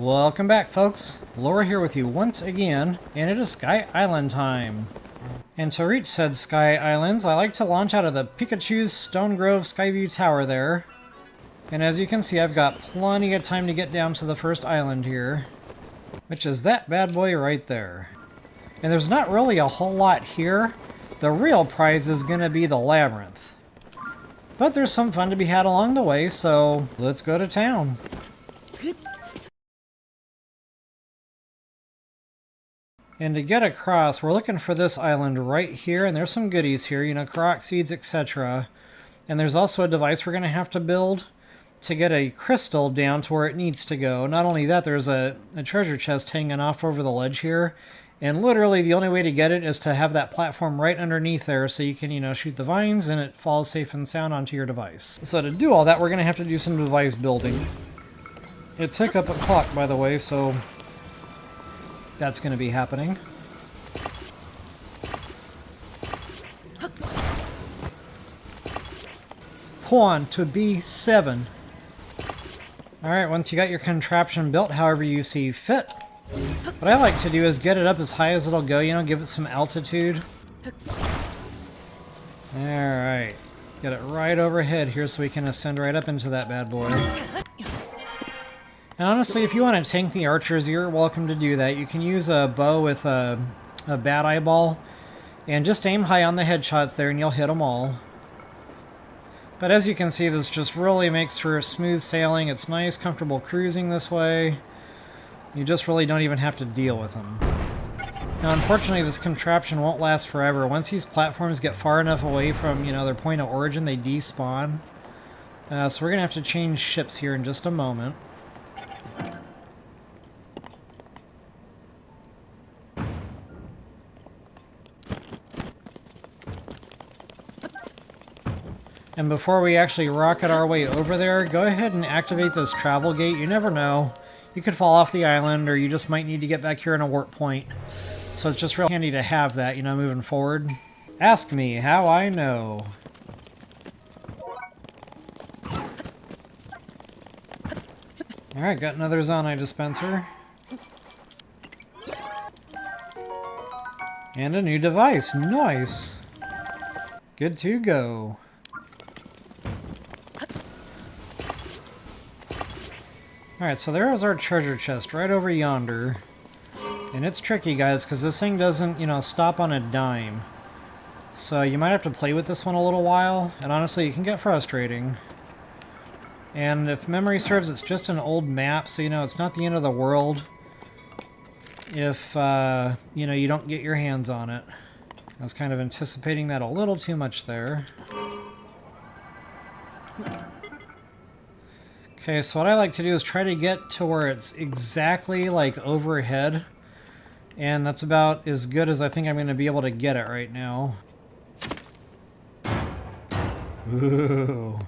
Welcome back, folks. Laura here with you once again, and it is Sky Island time. And to reach said Sky Islands, I like to launch out of the Pikachu's Stone Grove Skyview Tower there. And as you can see, I've got plenty of time to get down to the first island here, which is that bad boy right there. And there's not really a whole lot here. The real prize is going to be the labyrinth. But there's some fun to be had along the way, so let's go to town. And to get across, we're looking for this island right here, and there's some goodies here, you know, korok seeds, etc. And there's also a device we're going to have to build to get a crystal down to where it needs to go. Not only that, there's a treasure chest hanging off over the ledge here, and literally the only way to get it is to have that platform right underneath there so you can, you know, shoot the vines and it falls safe and sound onto your device. So to do all that, we're going to have to do some device building. It's hiccup o'clock, by the way, so that's going to be happening. Pawn to B7. Alright, once you got your contraption built however you see fit, what I like to do is get it up as high as it'll go, you know, give it some altitude. Alright, get it right overhead here so we can ascend right up into that bad boy. And honestly, if you want to tank the archers, you're welcome to do that. You can use a bow with a bat eyeball, and just aim high on the headshots there and you'll hit them all. But as you can see, this just really makes for smooth sailing. It's nice, comfortable cruising this way. You just really don't even have to deal with them. Now, unfortunately, this contraption won't last forever. Once these platforms get far enough away from, you know, their point of origin, they despawn. So we're going to have to change ships here in just a moment. And before we actually rocket our way over there, go ahead and activate this travel gate. You never know. You could fall off the island, or you just might need to get back here in a warp point. So it's just real handy to have that, you know, moving forward. Ask me how I know. Alright, got another Zonai dispenser. And a new device. Nice. Good to go. Alright, so there is our treasure chest right over yonder. And it's tricky, guys, because this thing doesn't, you know, stop on a dime. So you might have to play with this one a little while, and honestly, it can get frustrating. And if memory serves, it's just an old map, so, you know, it's not the end of the world if, you know, you don't get your hands on it. I was kind of anticipating that a little too much there. Okay, so what I like to do is try to get to where it's exactly, like, overhead. And that's about as good as I think I'm going to be able to get it right now. Ooh,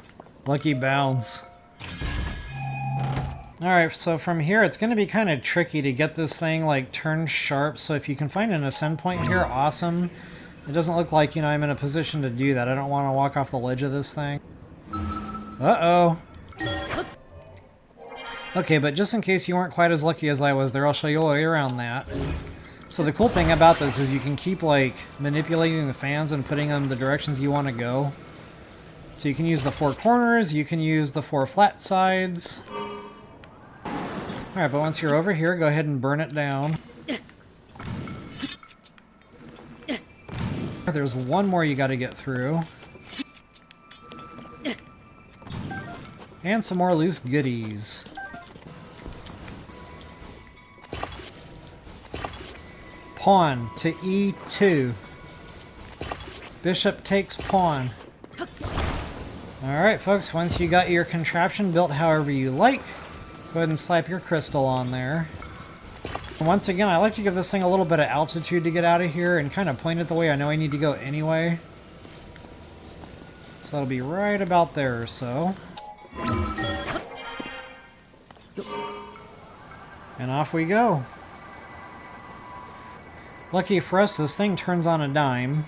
lucky bounce. Alright, so from here it's going to be kind of tricky to get this thing, like, turned sharp. So if you can find an ascend point here, awesome. It doesn't look like, you know, I'm in a position to do that. I don't want to walk off the ledge of this thing. Uh-oh. Okay, but just in case you weren't quite as lucky as I was there, I'll show you a way around that. So the cool thing about this is you can keep, like, manipulating the fans and putting them the directions you want to go. So you can use the 4 corners, you can use the 4 flat sides. Alright, but once you're over here, go ahead and burn it down. There's one more you gotta get through. And some more loose goodies. Pawn to E2. Bishop takes pawn. Alright, folks, once you got your contraption built however you like, go ahead and slap your crystal on there. And once again, I like to give this thing a little bit of altitude to get out of here and kind of point it the way I know I need to go anyway. So that'll be right about there or so. And off we go. Lucky for us, this thing turns on a dime.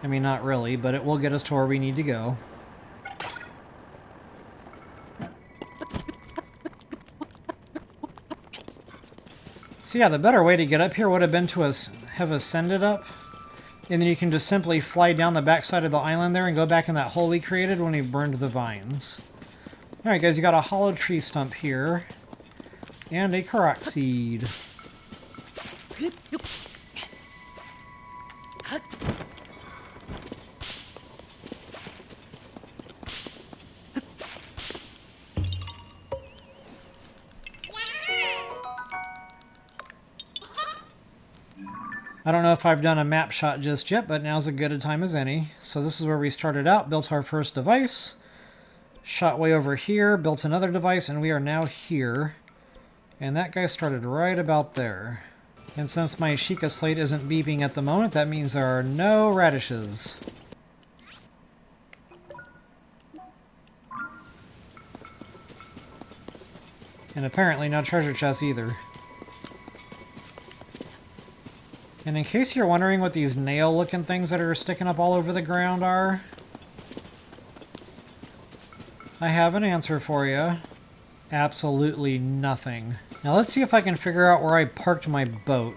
I mean, not really, but it will get us to where we need to go. So yeah, the better way to get up here would have been to have ascended up. And then you can just simply fly down the backside of the island there and go back in that hole we created when we burned the vines. Alright guys, you got a hollow tree stump here. And a korok seed. I don't know if I've done a map shot just yet, but now's as good a time as any. So this is where we started out, built our first device, shot way over here, built another device, and we are now here. And that guy started right about there. And since my Sheikah slate isn't beeping at the moment, that means there are no radishes. And apparently no treasure chests either. And in case you're wondering what these nail-looking things that are sticking up all over the ground are, I have an answer for you. Absolutely nothing. Now let's see if I can figure out where I parked my boat.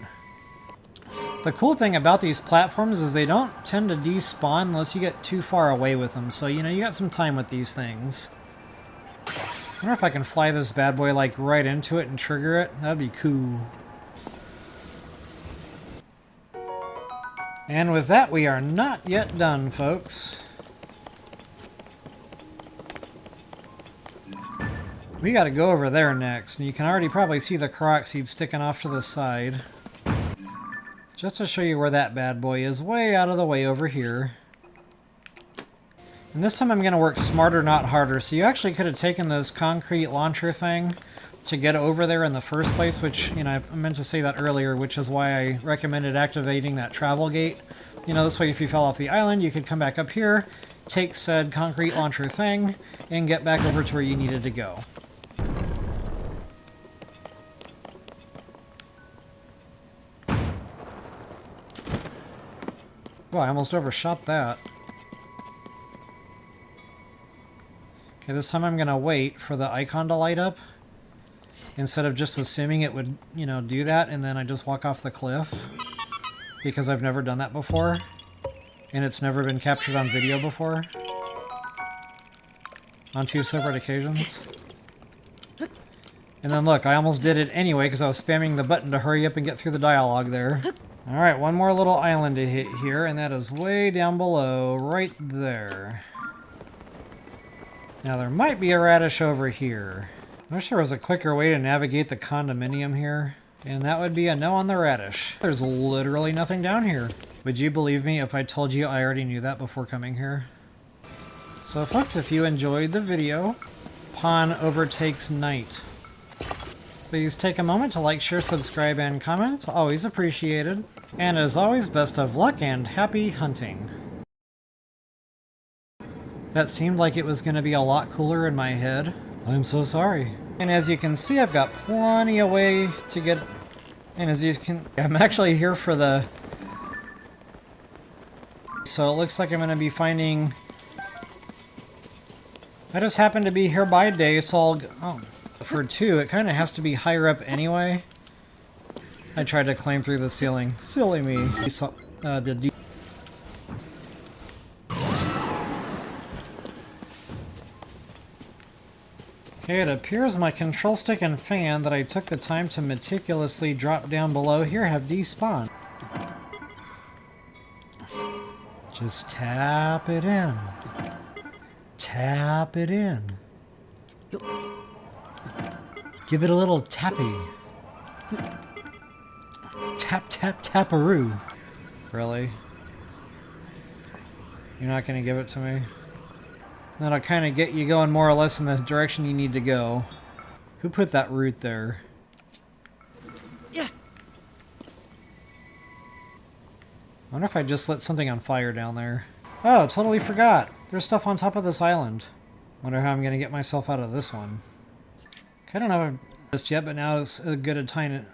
The cool thing about these platforms is they don't tend to despawn unless you get too far away with them. So, you know, you got some time with these things. I wonder if I can fly this bad boy, like, right into it and trigger it. That'd be cool. And with that, we are not yet done, folks. We gotta go over there next, and you can already probably see the korok seed sticking off to the side. Just to show you where that bad boy is, way out of the way over here. And this time I'm gonna work smarter, not harder. So you actually could have taken this concrete launcher thing to get over there in the first place, which, you know, I meant to say that earlier, which is why I recommended activating that travel gate. You know, this way if you fell off the island, you could come back up here, take said concrete launcher thing, and get back over to where you needed to go. Well, I almost overshot that. Okay, this time I'm gonna wait for the icon to light up, instead of just assuming it would, you know, do that, and then I just walk off the cliff. Because I've never done that before, and it's never been captured on video before. On 2 separate occasions. And then look, I almost did it anyway because I was spamming the button to hurry up and get through the dialogue there. Alright, one more little island to hit here, and that is way down below, right there. Now there might be a radish over here. I wish there was a quicker way to navigate the condominium here. And that would be a no on the radish. There's literally nothing down here. Would you believe me if I told you I already knew that before coming here? So folks, if you enjoyed the video, Pawn overtakes night. Please take a moment to like, share, subscribe, and comment. Always appreciated. And as always, best of luck and happy hunting. That seemed like it was going to be a lot cooler in my head. I'm so sorry. And as you can see, I've got plenty of way to get... And as you can... I'm actually here for the... So it looks like I'm going to be finding... I just happen to be here by day, so I'll... Oh, for 2, it kind of has to be higher up anyway. I tried to climb through the ceiling. Silly me. Okay, it appears my control stick and fan that I took the time to meticulously drop down below here have despawned. Just tap it in. Tap it in. Give it a little tappy. Tap, tap, taparoo. Really? You're not going to give it to me? That'll kind of get you going more or less in the direction you need to go. Who put that root there? Yeah. I wonder if I just lit something on fire down there. Oh, totally forgot. There's stuff on top of this island. Wonder how I'm going to get myself out of this one. I don't know just yet, but now it's a good time to...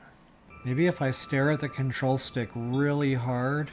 Maybe if I stare at the control stick really hard...